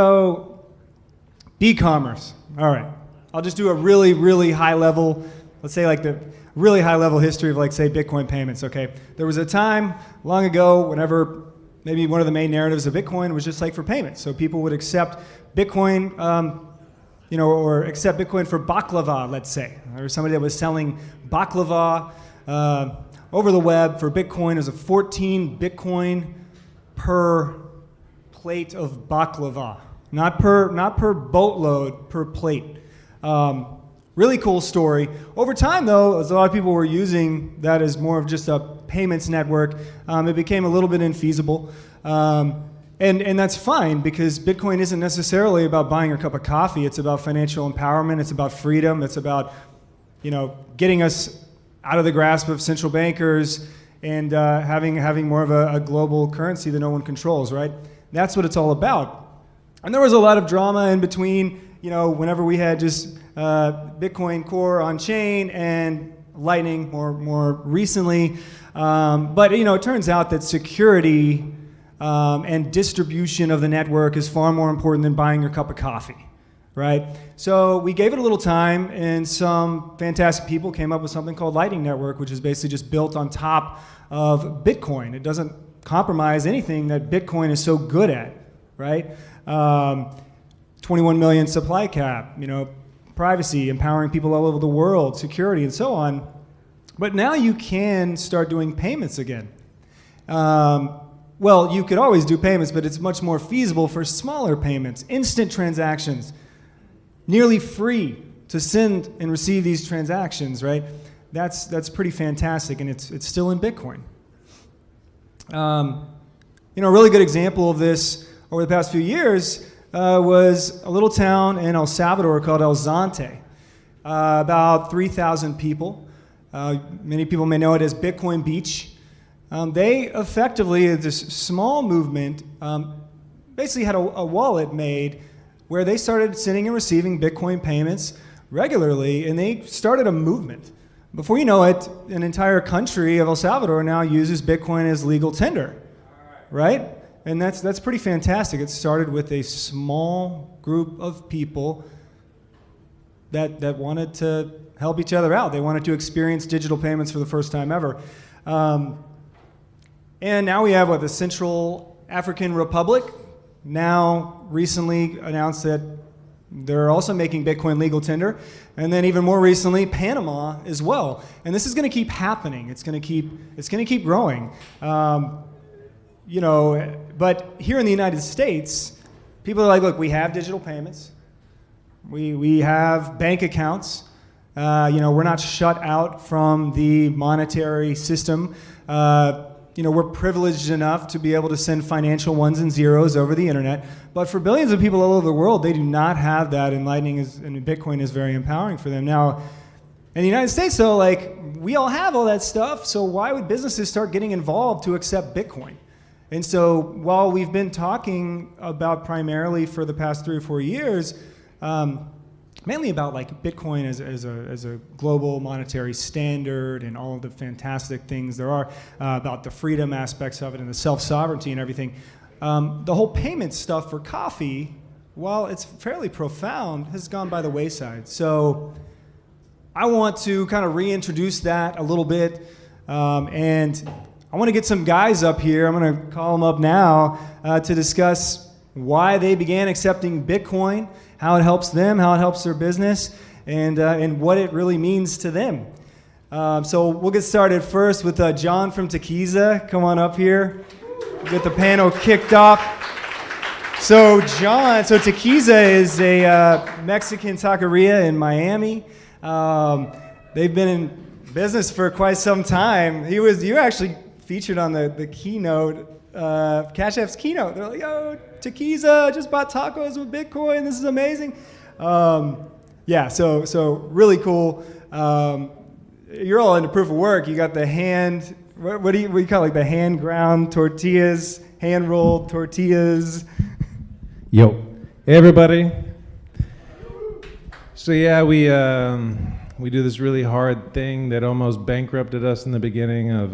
So, e-commerce. All right. I'll just do a really, really high level, let's say like the really high level history of like, say, Bitcoin payments, okay? There was a time long ago whenever maybe one of the main narratives of Bitcoin was just like for payments. So people would accept Bitcoin, or accept Bitcoin for baklava, let's say. There was somebody that was selling baklava over the web for Bitcoin. It was a 14 Bitcoin per plate of baklava. Not per boatload, per plate. Really cool story. Over time, though, as a lot of people were using that as more of just a payments network, it became a little bit infeasible. And that's fine, because Bitcoin isn't necessarily about buying a cup of coffee. It's about financial empowerment. It's about freedom. It's about, getting us out of the grasp of central bankers and having more of a global currency that no one controls, right? That's what it's all about. And there was a lot of drama in between, whenever we had just Bitcoin Core on chain and Lightning more recently. But it turns out that security and distribution of the network is far more important than buying your cup of coffee, right? So we gave it a little time, and some fantastic people came up with something called Lightning Network, which is basically just built on top of Bitcoin. It doesn't compromise anything that Bitcoin is so good at, right? 21 million supply cap, privacy, empowering people all over the world, security, and so on. But now you can start doing payments again. Well, you could always do payments, but it's much more feasible for smaller payments, instant transactions, nearly free to send and receive these transactions, right? That's pretty fantastic, and it's still in Bitcoin. A really good example of this over the past few years was a little town in El Salvador called El Zante. About 3,000 people. Many people may know it as Bitcoin Beach. They effectively, this small movement, basically had a wallet made where they started sending and receiving Bitcoin payments regularly, and they started a movement. Before you know it, an entire country of El Salvador now uses Bitcoin as legal tender, right? And that's pretty fantastic. It started with a small group of people that wanted to help each other out. They wanted to experience digital payments for the first time ever. And now we have, the Central African Republic now recently announced that they're also making Bitcoin legal tender. And then even more recently, Panama as well. And this is going to keep happening. It's going to keep growing. But here in the United States, people are like, look, we have digital payments. We have bank accounts. We're not shut out from the monetary system. We're privileged enough to be able to send financial ones and zeros over the internet. But for billions of people all over the world, they do not have that, and and Bitcoin is very empowering for them. Now, in the United States, though, we all have all that stuff, so why would businesses start getting involved to accept Bitcoin? And so while we've been talking about primarily for the past 3 or 4 years, mainly about Bitcoin as a global monetary standard and all of the fantastic things there are about the freedom aspects of it and the self-sovereignty and everything, the whole payment stuff for coffee, while it's fairly profound, has gone by the wayside. So I want to kind of reintroduce that a little bit, and I want to get some guys up here. I'm going to call them up now to discuss why they began accepting Bitcoin, how it helps them, how it helps their business, and what it really means to them. So we'll get started first with John from Tequiza. Come on up here. Get the panel kicked off. So Tequiza is a Mexican taqueria in Miami. They've been in business for quite some time. You were actually featured on the keynote, Cash App's keynote. They're like, yo, Tequiza just bought tacos with Bitcoin. This is amazing. So really cool. You're all into proof of work. You got the hand, what do you call it, the hand ground tortillas, hand rolled tortillas. Yo, hey everybody. So yeah, we do this really hard thing that almost bankrupted us in the beginning of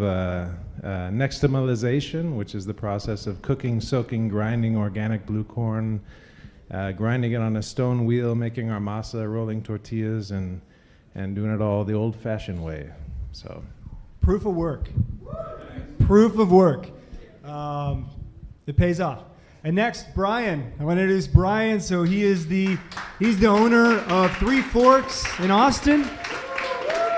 nixtamalization, which is the process of cooking, soaking, grinding organic blue corn grinding it on a stone wheel, making our masa, rolling tortillas, and doing it all the old-fashioned way. So, proof of work. Proof of work. It pays off. And next, Brian. I want to introduce Brian. So he's the owner of Three Forks in Austin.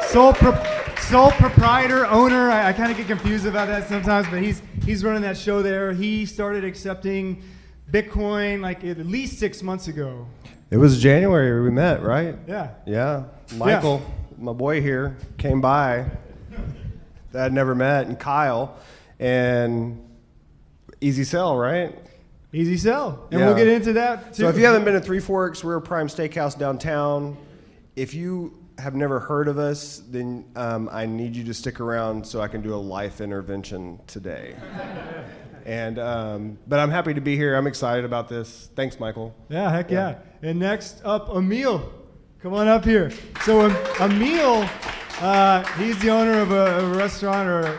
Sole proprietor, owner. I kind of get confused about that sometimes, but he's running that show there. He started accepting Bitcoin like at least 6 months ago. It was January we met, right? Yeah. Yeah. Michael, my boy here, came by that I'd never met, and Kyle, and easy sell, right? Easy sell. And Yeah. we'll get into that too. So if you haven't been to Three Forks, we're a prime steakhouse downtown. If you have never heard of us, then I need you to stick around so I can do a life intervention today. And but I'm happy to be here. I'm excited about this. Thanks, Michael. Yeah, heck yeah. And next up, Emil. Come on up here. So Emil, he's the owner of a restaurant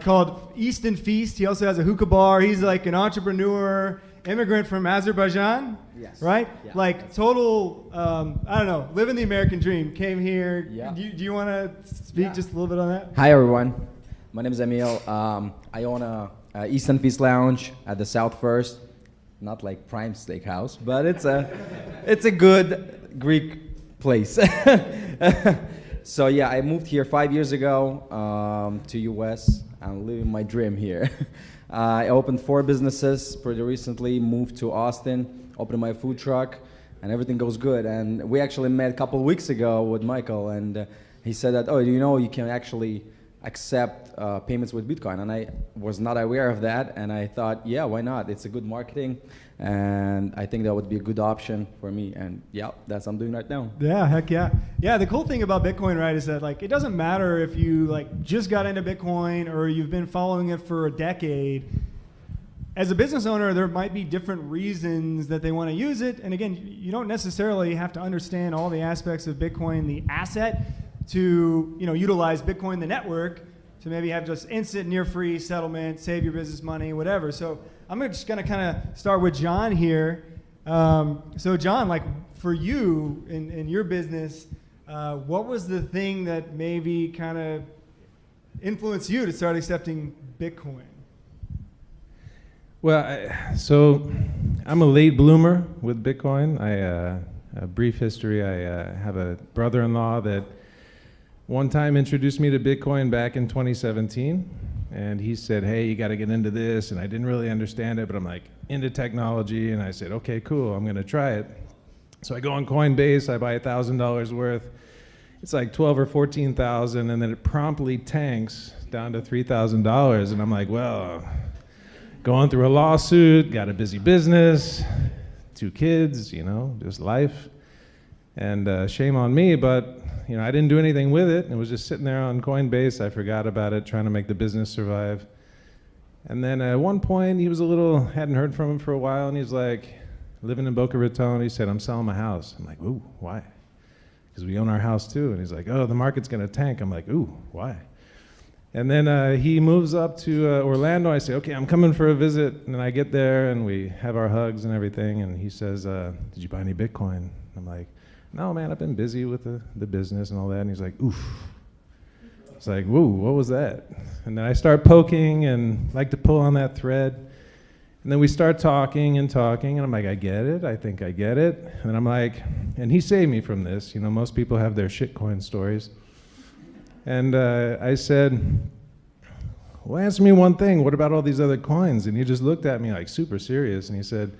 called Easton Feast. He also has a hookah bar. He's like an entrepreneur, immigrant from Azerbaijan. Yes. Right? Yeah. Like total, I don't know, living the American dream. Came here. Yeah. Do you want to speak just a little bit on that? Hi everyone, my name is Emil. I own a Easton Feast Lounge at the South First, not like Prime Steakhouse, but it's a good Greek place. So yeah, I moved here 5 years ago to US. I'm living my dream here. I opened 4 businesses pretty recently, moved to Austin, opened my food truck, and everything goes good. And we actually met a couple of weeks ago with Michael, and he said that, oh, you can actually accept payments with Bitcoin. And I was not aware of that, and I thought, yeah, why not? It's a good marketing, and I think that would be a good option for me. And yeah, that's what I'm doing right now. Yeah, heck yeah. Yeah, the cool thing about Bitcoin, right, is that like it doesn't matter if you like just got into Bitcoin or you've been following it for a decade. As a business owner, there might be different reasons that they want to use it. And again, you don't necessarily have to understand all the aspects of Bitcoin, the asset, to utilize Bitcoin, the network, to maybe have just instant near free settlement, save your business money, whatever. So I'm just going to kind of start with John here. So John, like for you in your business, what was the thing that maybe kind of influenced you to start accepting Bitcoin? Well, so I'm a late bloomer with Bitcoin. A brief history. I have a brother-in-law that one time introduced me to Bitcoin back in 2017, and he said, hey, you got to get into this, and I didn't really understand it, but I'm like into technology, and I said, okay, cool, I'm going to try it. So I go on Coinbase, I buy $1,000 worth. It's like 12 or 14,000, and then it promptly tanks down to $3,000, and I'm like, well, going through a lawsuit, got a busy business, 2 kids, just life, and shame on me, but I didn't do anything with it. It was just sitting there on Coinbase. I forgot about it, trying to make the business survive. And then at one point, he was hadn't heard from him for a while, and he's like, living in Boca Raton, he said, I'm selling my house. I'm like, ooh, why? Because we own our house too. And he's like, oh, the market's gonna tank. I'm like, ooh, why? And then he moves up to Orlando. I say, okay, I'm coming for a visit. And I get there, and we have our hugs and everything. And he says, did you buy any Bitcoin? I'm like, no, man, I've been busy with the business and all that. And he's like, oof. It's like, whoa, what was that? And then I start poking and like to pull on that thread. And then we start talking, and I'm like, I get it. I think I get it. And then I'm like, and he saved me from this. Most people have their shitcoin stories. And I said, well, answer me one thing. What about all these other coins? And he just looked at me like super serious. And he said,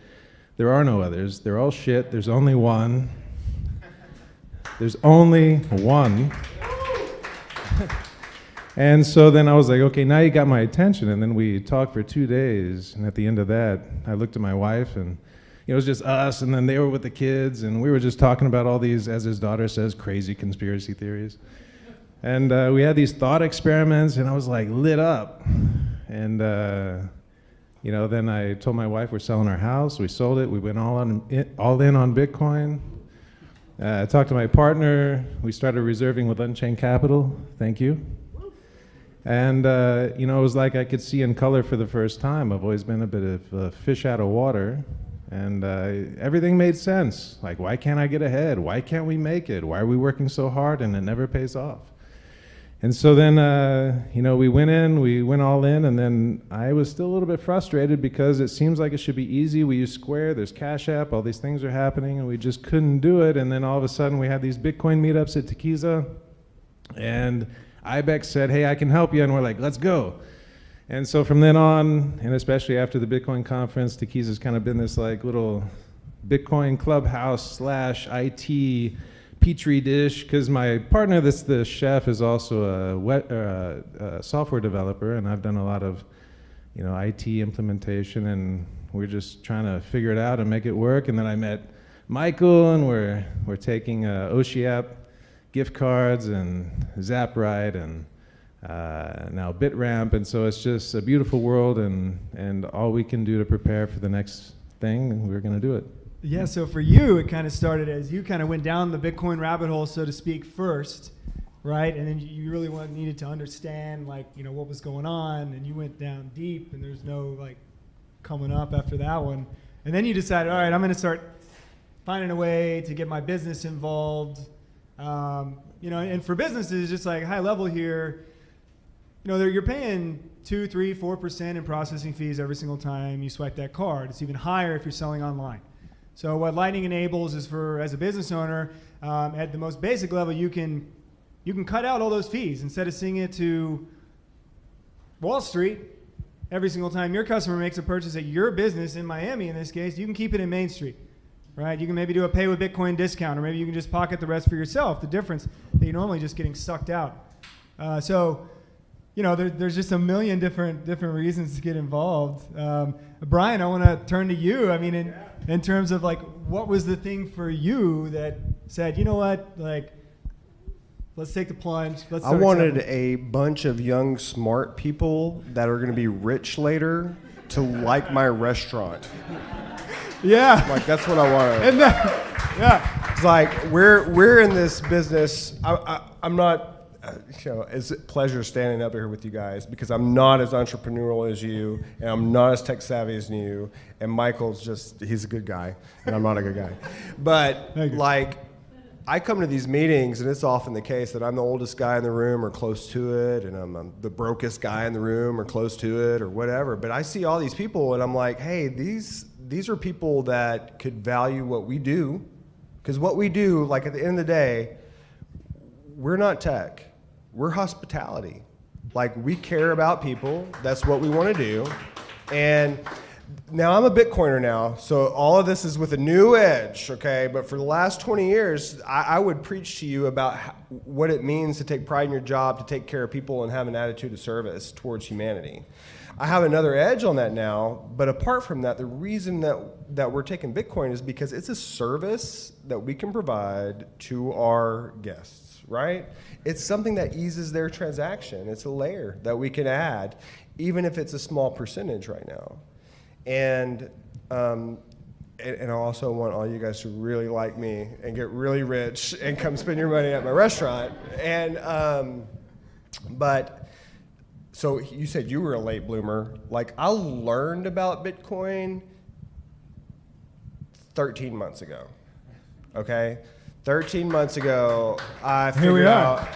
there are no others. They're all shit. There's only one. There's only one. And so then I was like, okay, now you got my attention. And then we talked for 2 days. And at the end of that, I looked at my wife, and it was just us. And then they were with the kids. And we were just talking about all these, as his daughter says, crazy conspiracy theories. And we had these thought experiments, and I was like lit up. And then I told my wife we're selling our house. We sold it. We went all in on Bitcoin. I talked to my partner. We started reserving with Unchained Capital. Thank you. And it was like I could see in color for the first time. I've always been a bit of a fish out of water. And everything made sense. Like, why can't I get ahead? Why can't we make it? Why are we working so hard and it never pays off? And so then, we went all in, and then I was still a little bit frustrated because it seems like it should be easy. We use Square, there's Cash App, all these things are happening, and we just couldn't do it. And then all of a sudden, we had these Bitcoin meetups at Tequiza, and Ibex said, hey, I can help you, and we're like, let's go. And so from then on, and especially after the Bitcoin conference, Tequiza's kind of been this like little Bitcoin clubhouse / IT petri dish, because my partner that's the chef is also a software developer, and I've done a lot of IT implementation, and we're just trying to figure it out and make it work. And then I met Michael, and we're taking Oshiapp gift cards and Zaprite and now BitRamp, and so it's just a beautiful world, and all we can do to prepare for the next thing, we're going to do it. Yeah, so for you, it kind of started as you kind of went down the Bitcoin rabbit hole, so to speak, first, right? And then you really needed to understand, what was going on, and you went down deep, and there's no, coming up after that one. And then you decided, all right, I'm going to start finding a way to get my business involved. And for businesses, just high level here, you're paying 2, 3, 4% in processing fees every single time you swipe that card. It's even higher if you're selling online. So what Lightning enables is as a business owner, at the most basic level, you can cut out all those fees. Instead of seeing it to Wall Street every single time your customer makes a purchase at your business in Miami, in this case, you can keep it in Main Street, right? You can maybe do a pay with Bitcoin discount, or maybe you can just pocket the rest for yourself, the difference that you're normally just getting sucked out. There's just a million different reasons to get involved. Brian, I want to turn to you. I mean, in terms of what was the thing for you that said, you know what, let's take the plunge. I wanted a bunch of young, smart people that are going to be rich later to like my restaurant. Yeah. That's what I wanted. And yeah. It's we're in this business. I'm not. It's a pleasure standing up here with you guys because I'm not as entrepreneurial as you, and I'm not as tech savvy as you, and Michael's he's a good guy, and I'm not a good guy. But I come to these meetings, and it's often the case that I'm the oldest guy in the room or close to it, and I'm the brokest guy in the room or close to it or whatever. But I see all these people, and I'm like, hey, these are people that could value what we do, because what we do, at the end of the day, we're not tech. We're hospitality. We care about people. That's what we want to do. And now I'm a Bitcoiner now, so all of this is with a new edge, okay? But for the last 20 years, I would preach to you about what it means to take pride in your job, to take care of people, and have an attitude of service towards humanity. I have another edge on that now, but apart from that, the reason that we're taking Bitcoin is because it's a service that we can provide to our guests, right? It's something that eases their transaction. It's a layer that we can add, even if it's a small percentage right now. And I also want all you guys to really like me and get really rich and come spend your money at my restaurant. And so you said you were a late bloomer. I learned about Bitcoin 13 months ago. Okay? 13 months ago, I figured out.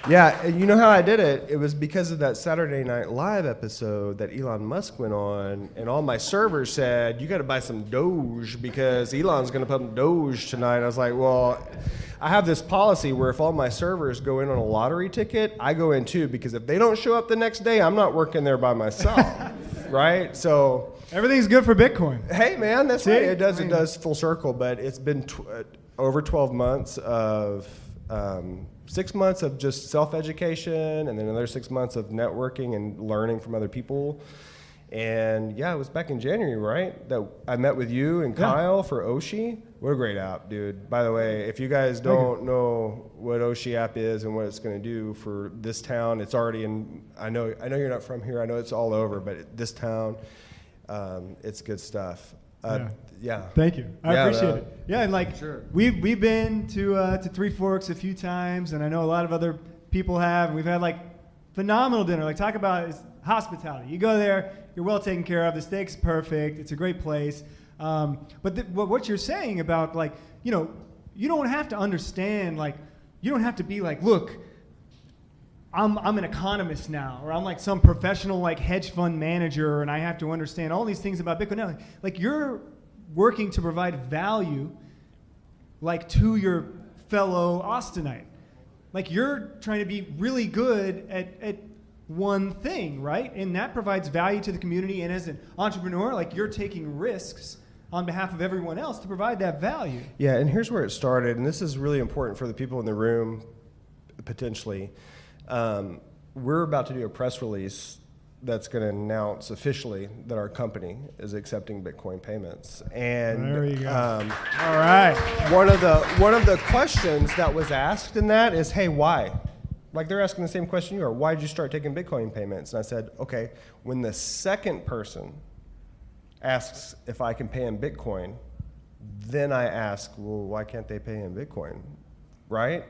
Yeah, and you know how I did it? It was because of that Saturday Night Live episode that Elon Musk went on, and all my servers said, you got to buy some Doge because Elon's going to pump Doge tonight. I was like, well, I have this policy where if all my servers go in on a lottery ticket, I go in too, because if they don't show up the next day, I'm not working there by myself, right? So everything's good for Bitcoin. Hey, man, that's right. It does full circle, but it's been over 12 months of 6 months of just self-education, and then another 6 months of networking and learning from other people. And yeah, it was back in January, right, that I met with you and Kyle for Oshi. What a great app, dude. By the way, if you guys don't know what Oshi app is and what it's going to do for this town, it's already in, I know you're not from here, I know it's all over, but this town, it's good stuff. Yeah. Thank you. I appreciate it. Yeah, and sure. we've been to Three Forks a few times, and I know a lot of other people have. We've had phenomenal dinner. Talk about hospitality. You go there, you're well taken care of. The steak's perfect. It's a great place. But what you're saying about, like, you know, you don't have to understand, like, you don't have to be like, look, I'm an economist now, or I'm like some professional like hedge fund manager, and I have to understand all these things about Bitcoin. No, like, you're working to provide value, like, to your fellow Austinite. Like, you're trying to be really good at one thing, right? And that provides value to the community. And as an entrepreneur, like, you're taking risks on behalf of everyone else to provide that value. Yeah, and here's where it started, and this is really important for the people in the room, potentially. We're about to do a press release that's going to announce officially that our company is accepting Bitcoin payments. And there you go. All right. One of the questions that was asked in that is, hey, why? Like, they're asking the same question you are. Why did you start taking Bitcoin payments? And I said, okay, when the second person asks if I can pay in Bitcoin, then I ask, well, why can't they pay in Bitcoin, right?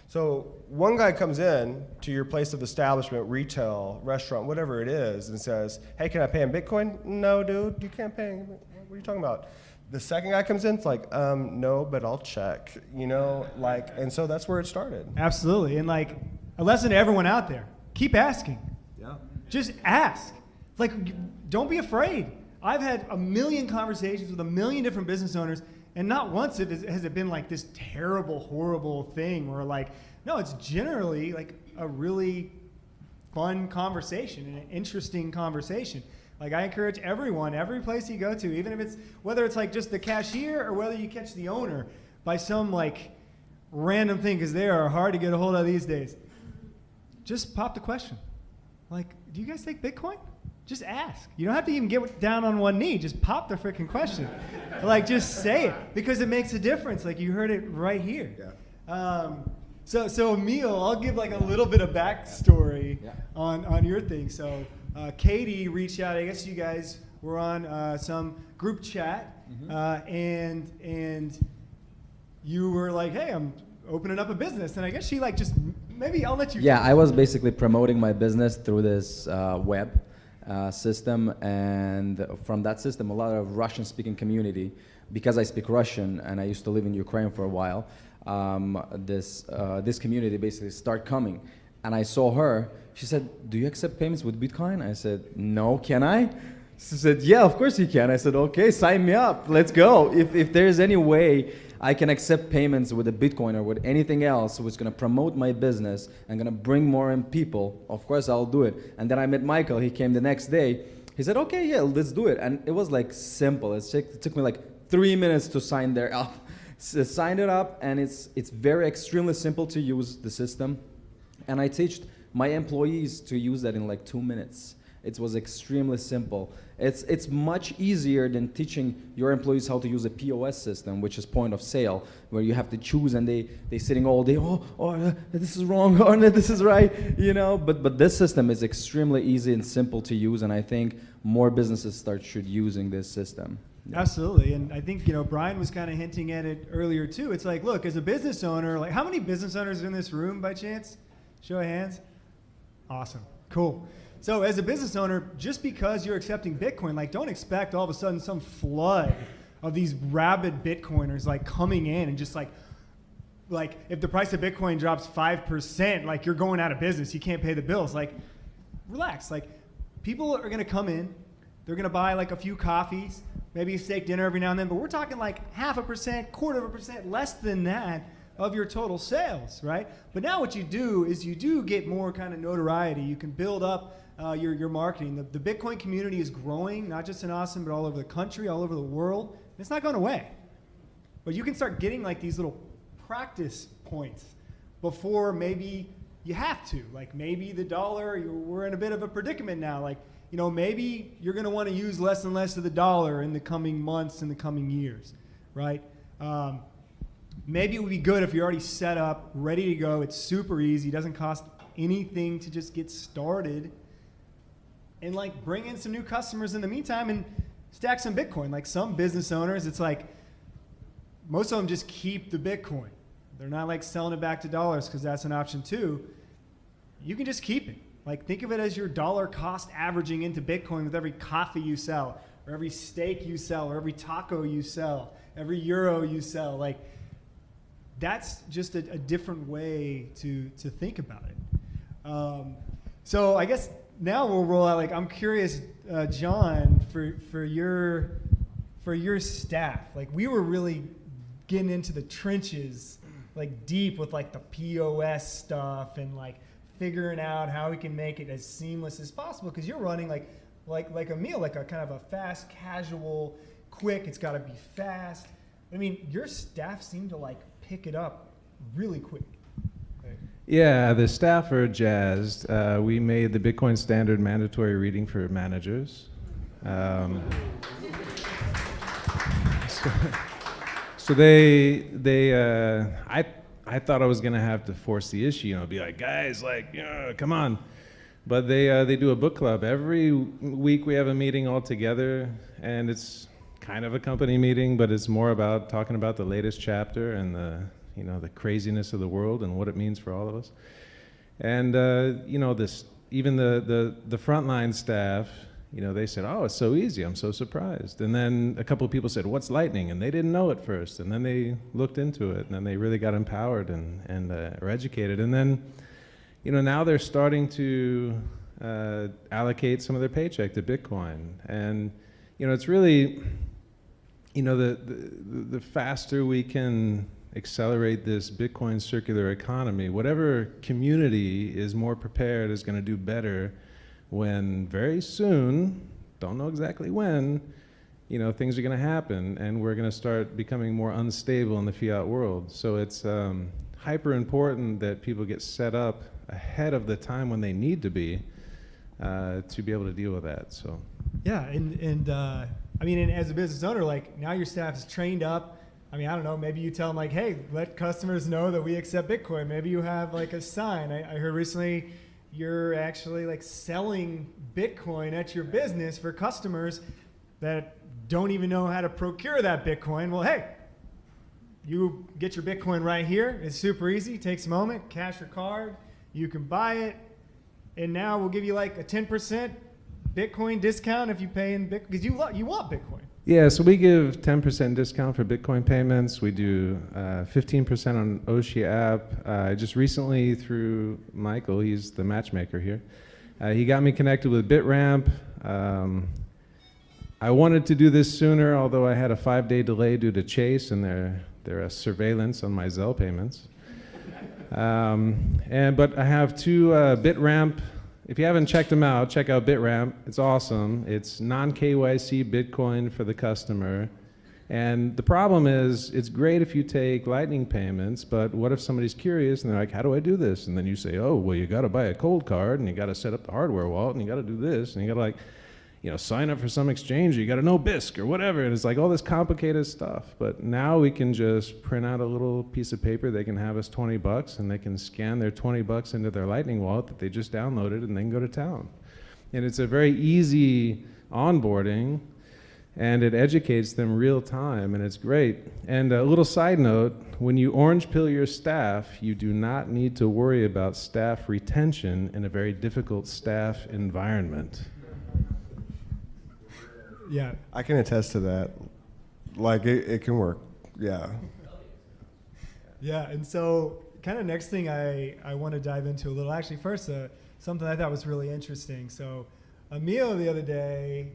So one guy comes in to your place of establishment, retail, restaurant, whatever it is, and says, hey, can I pay in Bitcoin? No, dude, you can't pay. What are you talking about? The second guy comes in, it's like, no, but I'll check, you know, like, and so that's where it started. Absolutely. And, like, a lesson to everyone out there, keep asking. Yeah. Just ask. Like, don't be afraid. I've had a million conversations with a million different business owners, and not once has it been like this terrible, horrible thing where, like, no, it's generally like a really fun conversation and an interesting conversation. Like, I encourage everyone, every place you go to, even if it's, whether it's like just the cashier or whether you catch the owner by some like random thing, because they are hard to get a hold of these days, just pop the question. Like, do you guys take Bitcoin? Just ask. You don't have to even get down on one knee. Just pop the freaking question. Like, just say it, because it makes a difference. Like, you heard it right here. Yeah. So Emil, I'll give like a little bit of backstory on your thing. So Katie reached out. I guess you guys were on some group chat, and you were like, hey, I'm opening up a business. And I guess she like just, maybe I'll let you. Yeah, I was basically promoting my business through this web system, and from that system, a lot of Russian-speaking community, because I speak Russian and I used to live in Ukraine for a while, this community basically start coming. And I saw her. She said, do you accept payments with Bitcoin? I said, no, can I? She said, yeah, of course you can. I said, okay, sign me up. Let's go. If there's any way I can accept payments with a Bitcoin or with anything else which is going to promote my business and going to bring more in people, of course I'll do it. And then I met Michael. He came the next day. He said, okay, yeah, let's do it. And it was like simple. It took me like 3 minutes to sign there up. So signed it up, and it's very extremely simple to use the system. And I teach my employees to use that in like 2 minutes. It was extremely simple. It's much easier than teaching your employees how to use a POS system, which is point of sale, where you have to choose, and they sitting all day, this is wrong, or this is right, you know. But this system is extremely easy and simple to use, and I think more businesses should using this system. Yeah. Absolutely. And I think, you know, Brian was kind of hinting at it earlier too. It's like, look, as a business owner, like, how many business owners are in this room by chance? Show of hands. Awesome. Cool. So as a business owner, just because you're accepting Bitcoin, like, don't expect all of a sudden some flood of these rabid Bitcoiners like coming in and just like if the price of Bitcoin drops 5%, like, you're going out of business, you can't pay the bills. Like, relax. Like, people are going to come in, they're going to buy like a few coffees, maybe a steak dinner every now and then, but we're talking like 0.5%, 0.25%, less than that of your total sales, right? But now what you do is you do get more kind of notoriety. You can build up your marketing. The Bitcoin community is growing, not just in Austin, but all over the country, all over the world. And it's not going away. But you can start getting like these little practice points before maybe you have to. Like, maybe the dollar, we're in a bit of a predicament now. Like, you know, maybe you're going to want to use less and less of the dollar in the coming months, in the coming years, right? Maybe it would be good if you're already set up, ready to go. It's super easy. It doesn't cost anything to just get started and like bring in some new customers in the meantime and stack some Bitcoin. Like, some business owners, it's like most of them just keep the Bitcoin. They're not like selling it back to dollars, because that's an option too. You can just keep it. Like, think of it as your dollar cost averaging into Bitcoin with every coffee you sell, or every steak you sell, or every taco you sell, every euro you sell. Like, that's just a different way to think about it. So I guess now we'll roll out. Like, I'm curious, John, for your staff. Like, we were really getting into the trenches, like deep with like the POS stuff and like figuring out how we can make it as seamless as possible. Because you're running like Emil, like a kind of a fast, casual, quick. It's got to be fast. I mean, your staff seemed to like pick it up really quick. Right? Yeah, the staff are jazzed. We made the Bitcoin Standard mandatory reading for managers. So I thought I was gonna have to force the issue, be like, guys, like, come on. But they do a book club every week. We have a meeting all together, and it's kind of a company meeting, but it's more about talking about the latest chapter and the craziness of the world and what it means for all of us. And even the frontline staff, they said, oh, it's so easy. I'm so surprised. And then a couple of people said, what's Lightning? And they didn't know at first. And then they looked into it, and then they really got empowered and are educated. And then, now they're starting to allocate some of their paycheck to Bitcoin. And, it's really, the faster we can accelerate this Bitcoin circular economy, whatever community is more prepared is going to do better when very soon, don't know exactly when, things are going to happen and we're going to start becoming more unstable in the fiat world. So it's hyper important that people get set up ahead of the time when they need to be able to deal with that. So yeah, and I mean, and as a business owner, like, now your staff is trained up. I mean, I don't know, maybe you tell them like, hey, let customers know that we accept Bitcoin. Maybe you have like a sign. I heard recently you're actually like selling Bitcoin at your business for customers that don't even know how to procure that Bitcoin. Well, hey, you get your Bitcoin right here. It's super easy. Takes a moment, cash or card. You can buy it. And now we'll give you like a 10% Bitcoin discount if you pay in Bitcoin, because you want Bitcoin. Yeah, so we give 10% discount for Bitcoin payments. We do 15% on Oshi app. Just recently through Michael, he's the matchmaker here, he got me connected with BitRamp. I wanted to do this sooner, although I had a 5-day delay due to Chase and their surveillance on my Zelle payments. But I have two BitRamp. If you haven't checked them out, check out BitRamp. It's awesome. It's non-KYC Bitcoin for the customer. And the problem is, it's great if you take Lightning payments, but what if somebody's curious and they're like, how do I do this? And then you say, oh, well, you got to buy a cold card, and you got to set up the hardware wallet, and you got to do this, and you got to like, sign up for some exchange, or you got to know BISC or whatever. And it's like all this complicated stuff. But now we can just print out a little piece of paper. They can have us $20, and they can scan their $20 into their Lightning wallet that they just downloaded, and they can go to town. And it's a very easy onboarding, and it educates them real time, and it's great. And a little side note, when you orange pill your staff, you do not need to worry about staff retention in a very difficult staff environment. Yeah, I can attest to that. Like, it can work. Yeah. Yeah, and so kind of next thing I want to dive into a little. Actually, first, something I thought was really interesting. So Emil the other day,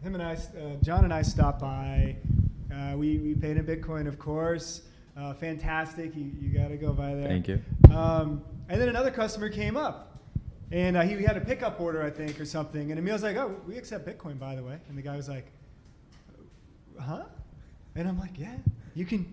John and I stopped by. We paid in Bitcoin, of course. Fantastic. You got to go by there. Thank you. And then another customer came up. And he had a pickup order, I think, or something. And Emil's like, oh, we accept Bitcoin, by the way. And the guy was like, huh? And I'm like, yeah, you can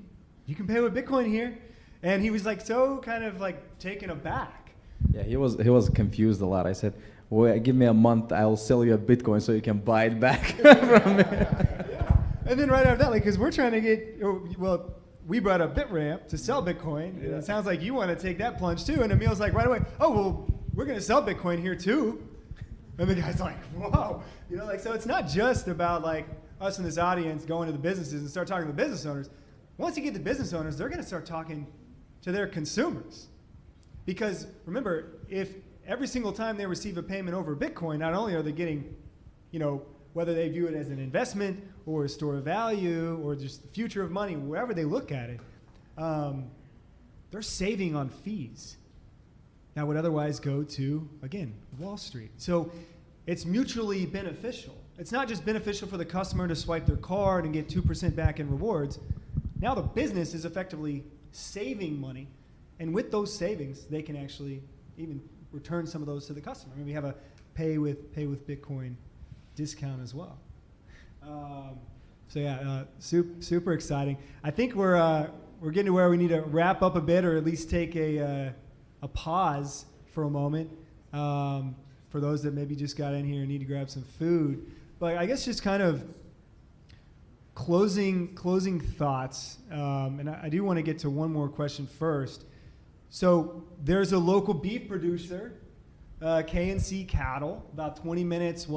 pay with Bitcoin here. And he was like so kind of like taken aback. Yeah, he was confused a lot. I said, well, give me a month, I'll sell you a Bitcoin so you can buy it back from me. Yeah. And then right after that, like, because we're trying to get, well, we brought up BitRamp to sell Bitcoin. And it sounds like you want to take that plunge too. And Emil's like right away, oh, well, we're going to sell Bitcoin here too. And the guy's like, whoa. So it's not just about like us in this audience going to the businesses and start talking to the business owners. Once you get the business owners, they're going to start talking to their consumers. Because remember, if every single time they receive a payment over Bitcoin, not only are they getting, whether they view it as an investment or a store of value or just the future of money, wherever they look at it, they're saving on fees that would otherwise go to, again, Wall Street. So it's mutually beneficial. It's not just beneficial for the customer to swipe their card and get 2% back in rewards. Now the business is effectively saving money, and with those savings, they can actually even return some of those to the customer. I mean, we have a pay with Bitcoin discount as well. Super exciting. I think we're getting to where we need to wrap up a bit, or at least take a pause for a moment for those that maybe just got in here and need to grab some food. But I guess just kind of closing thoughts, and I do want to get to one more question first. So there's a local beef producer, K&C Cattle, about 20 minutes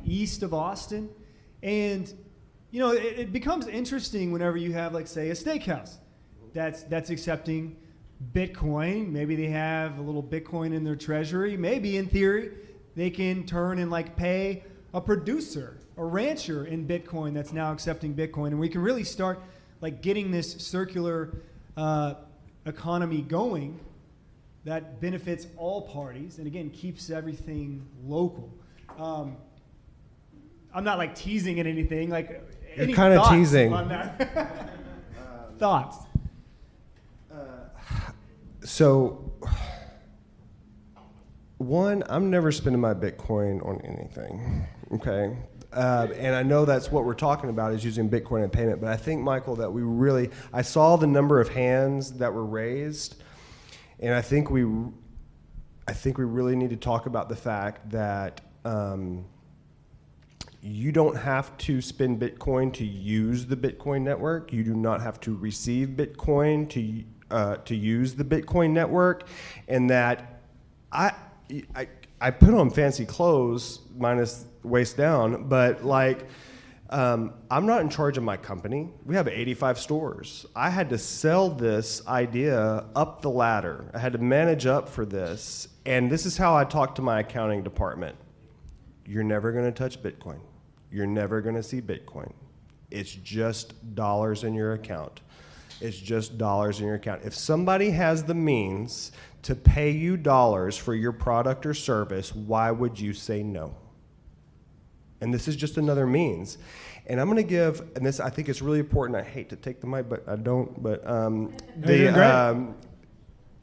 east of Austin, and it becomes interesting whenever you have, like, say, a steakhouse that's accepting Bitcoin. Maybe they have a little Bitcoin in their treasury. Maybe in theory they can turn and pay a producer, a rancher in Bitcoin that's now accepting Bitcoin, and we can really start getting this circular economy going that benefits all parties and again keeps everything local. I'm not teasing at anything. You're kind of teasing on that. Thoughts? So, one, I'm never spending my Bitcoin on anything, okay? And I know that's what we're talking about, is using Bitcoin in payment, but I think, Michael, that I saw the number of hands that were raised, and I think we really need to talk about the fact that you don't have to spend Bitcoin to use the Bitcoin network. You do not have to receive Bitcoin to use the Bitcoin network, and that I put on fancy clothes minus waist down, but I'm not in charge of my company. We have 85 stores. I had to sell this idea up the ladder. I had to manage up for this, and this is how I talk to my accounting department. You're never going to touch Bitcoin. You're never going to see Bitcoin. It's just dollars in your account. It's just dollars in your account. If somebody has the means to pay you dollars for your product or service, why would you say no? And this is just another means. And I'm going to give, and this I think is really important. I hate to take the mic, but I don't. But I'm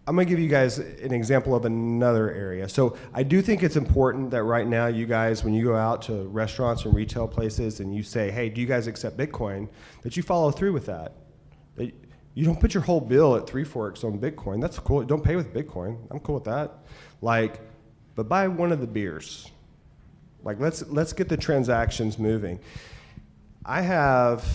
going to give you guys an example of another area. So I do think it's important that right now you guys, when you go out to restaurants and retail places and you say, hey, do you guys accept Bitcoin, that you follow through with that. You don't put your whole bill at Three Forks on Bitcoin. That's cool. Don't pay with Bitcoin. I'm cool with that. But buy one of the beers. Let's get the transactions moving. I have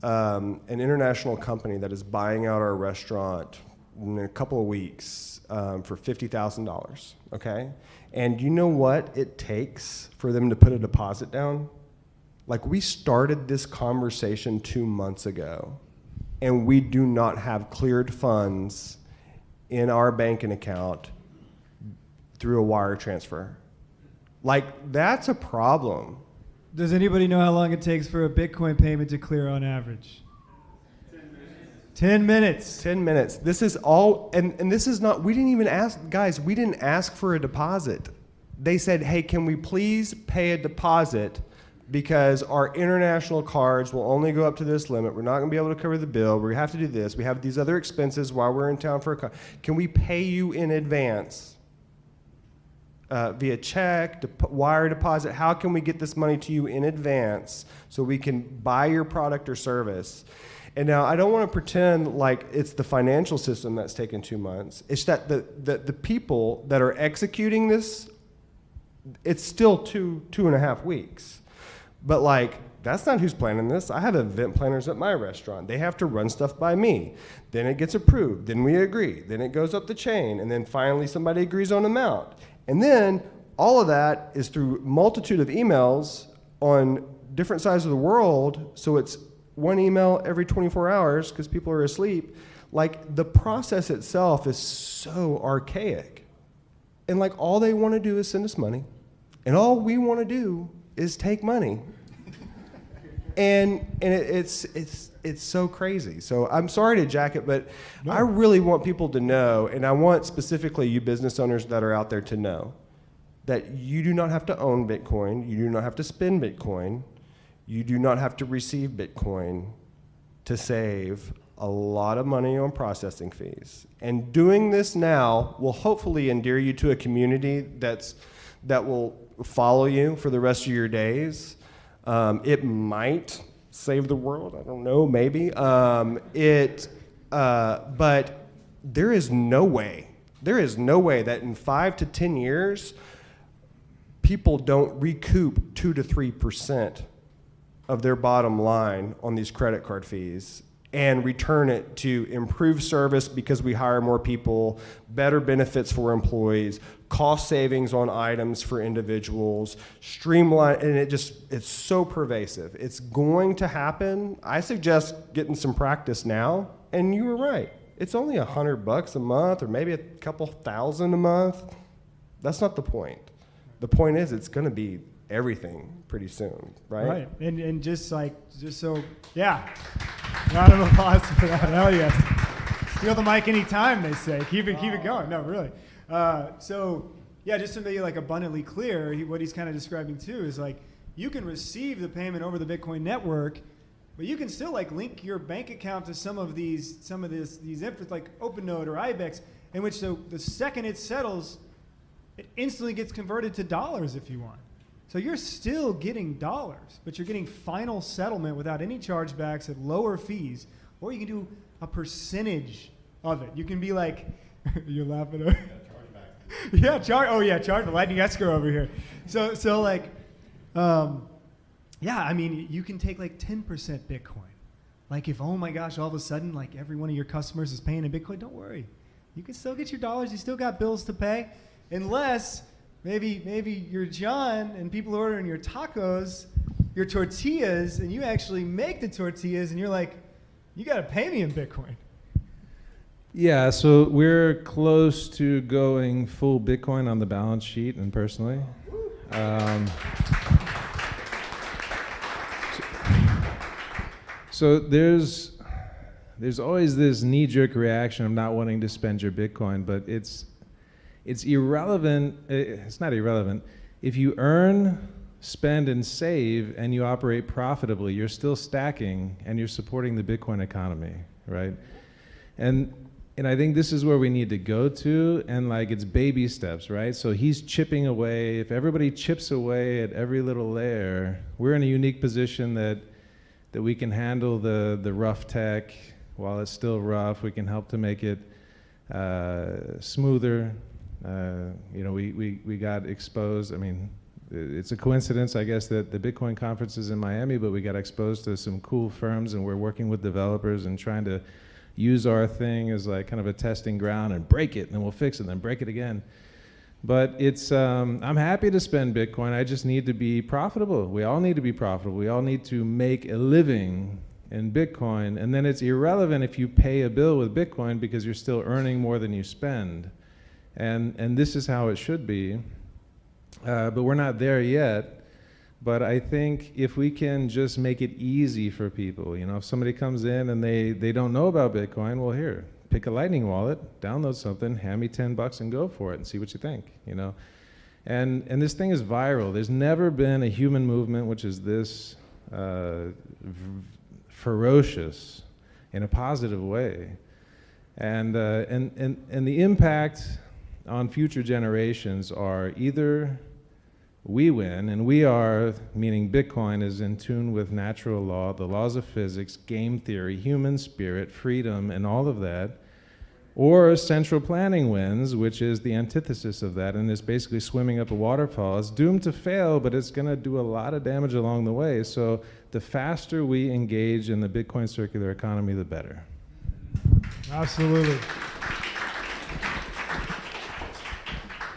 an international company that is buying out our restaurant in a couple of weeks for $50,000, okay? And you know what it takes for them to put a deposit down? We started this conversation 2 months ago, and we do not have cleared funds in our banking account through a wire transfer. That's a problem. Does anybody know how long it takes for a Bitcoin payment to clear on average? 10 minutes. 10 minutes. This is all, and this is not, we didn't even ask, guys, we didn't ask for a deposit. They said, hey, can we please pay a deposit because our international cards will only go up to this limit. We're not going to be able to cover the bill. We have to do this. We have these other expenses while we're in town for a car. Can we pay you in advance via check, wire deposit? How can we get this money to you in advance so we can buy your product or service? And now I don't want to pretend like it's the financial system that's taken 2 months. It's that the people that are executing this, it's still two and a half weeks. But that's not who's planning this. I have event planners at my restaurant. They have to run stuff by me. Then it gets approved. Then we agree. Then it goes up the chain. And then finally somebody agrees on amount. And then all of that is through multitude of emails on different sides of the world. So it's one email every 24 hours because people are asleep. The process itself is so archaic. And like all they want to do is send us money. And all we want to do is take money. And it's so crazy. So I'm sorry to jack it, but I really want people to know, and I want specifically you business owners that are out there to know, that you do not have to own Bitcoin. You do not have to spend Bitcoin. You do not have to receive Bitcoin to save a lot of money on processing fees. And doing this now will hopefully endear you to a community that will follow you for the rest of your days. It might save the world. I don't know, maybe. But there is no way that in 5 to 10 years, people don't recoup 2 to 3% of their bottom line on these credit card fees and return it to improved service because we hire more people, better benefits for employees, cost savings on items for individuals, streamline, and it's so pervasive. It's going to happen. I suggest getting some practice now, and you were right. It's only $100 a month or maybe a couple thousand a month. That's not the point. The point is it's going to be everything pretty soon, right? Right, and just so, yeah. Round of applause for that. Hell yes. Steal the mic anytime, they say. Keep it going. No, really. So, yeah, just to make it like abundantly clear, what he's kind of describing too is like you can receive the payment over the Bitcoin network, but you can still like link your bank account to some of these infos like OpenNote or IBEX, in which the second it settles, it instantly gets converted to dollars if you want. So you're still getting dollars, but you're getting final settlement without any chargebacks at lower fees, or you can do a percentage of it. You can be like, you're laughing at yeah, charge lightning escrow over here. So like, yeah, I mean, you can take like 10% Bitcoin. Like if, oh my gosh, all of a sudden, like every one of your customers is paying in Bitcoin, don't worry. You can still get your dollars. You still got bills to pay, unless maybe you're John and people are ordering your tacos, your tortillas, and you actually make the tortillas, and you're like, you got to pay me in Bitcoin. Yeah, so we're close to going full Bitcoin on the balance sheet and personally. So there's always this knee-jerk reaction of not wanting to spend your Bitcoin, but it's irrelevant. It's not irrelevant. If you earn, spend, and save, and you operate profitably, you're still stacking, and you're supporting the Bitcoin economy, right? And I think this is where we need to go to, and like it's baby steps, right? So he's chipping away. If everybody chips away at every little layer, we're in a unique position that we can handle the rough tech while it's still rough. We can help to make it smoother. We got exposed. I mean, it's a coincidence, I guess, that the Bitcoin conference is in Miami, but we got exposed to some cool firms, and we're working with developers and trying to use our thing as like kind of a testing ground and break it, and then we'll fix it, and then break it again. But it's, I'm happy to spend Bitcoin. I just need to be profitable. We all need to be profitable. We all need to make a living in Bitcoin, and then it's irrelevant if you pay a bill with Bitcoin because you're still earning more than you spend. And this is how it should be, but we're not there yet. But I think if we can just make it easy for people, if somebody comes in and they don't know about Bitcoin, well, here, pick a Lightning wallet, download something, hand me $10 and go for it and see what you think, And this thing is viral. There's never been a human movement which is this ferocious in a positive way. And the impact on future generations are either we win, and we are, meaning Bitcoin is in tune with natural law, the laws of physics, game theory, human spirit, freedom, and all of that, or central planning wins, which is the antithesis of that, and is basically swimming up a waterfall. It's doomed to fail, but it's going to do a lot of damage along the way. So the faster we engage in the Bitcoin circular economy, the better. Absolutely.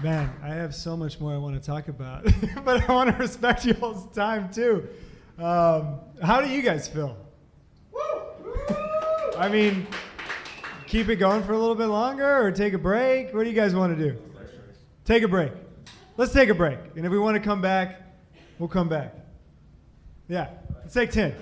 Man, I have so much more I want to talk about, but I want to respect y'all's time too. How do you guys feel? I mean, keep it going for a little bit longer or take a break? What do you guys want to do? take a break. Let's take a break. And if we want to come back, we'll come back. Yeah, let's take 10.